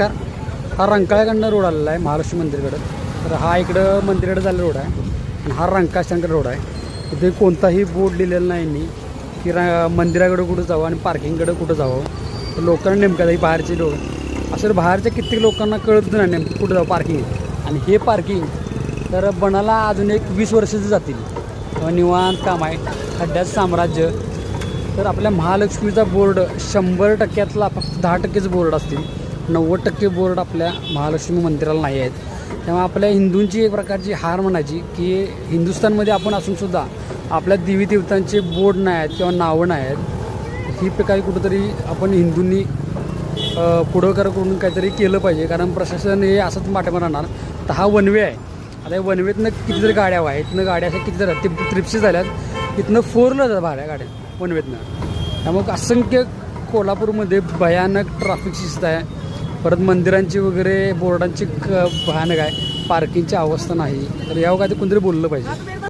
नमस्कार. हा रंकाळ्याकडनं रोड आलेला आहे महालक्ष्मी मंदिरकडं. तर हा इकडं मंदिराकडे झालेला रोड आहे आणि हा रंकाळ्याकडं रोड आहे. इथे कोणताही बोर्ड लिहिलेला नाही यांनी की मंदिराकडं कुठं जावं आणि पार्किंगकडं कुठं जावं. तर लोकांना नेमकं ही बाहेरचे लोक असं बाहेरच्या कित्येक लोकांना कळत नाही नेमकं कुठं जावं पार्किंग. आणि हे पार्किंग तर बनायला अजून एक 20 वर्षाचे जातील. निवांत काम आहे, खड्ड्याचं साम्राज्य. तर आपल्या महालक्ष्मीचा बोर्ड 100%तला फक्त 10%च बोर्ड असतील. 90% बोर्ड आपल्या महालक्ष्मी मंदिराला नाही आहेत. त्यामुळे आपल्या हिंदूंची एक प्रकारची हार म्हणायची की हिंदुस्थानमध्ये आपण असूनसुद्धा आपल्या देवी देवतांचे बोर्ड नाही आहेत किंवा नावं नाही आहेत. ही प्रकारे कुठंतरी आपण हिंदूंनी पुढाकार करून काहीतरी केलं पाहिजे. कारण प्रशासन हे असंच माठ्यावर राहणार. तर हा वनवे आहे. आता या वनवेतनं कितीतरी गाड्या आहेत, इथनं गाड्या अशा कितीतरी ट्रिप्सी झाल्यात. इथनं 4ला जातात भाड्या गाड्या वनवेतनं. त्यामुळे असंख्य कोल्हापूरमध्ये भयानक ट्रॅफिक शिस्त आहे. परत मंदिरांची वगैरे बोर्डांची भयानक आहे. पार्किंगची अवस्था नाही. तर यावर काय ते कोणतरी बोललं पाहिजे.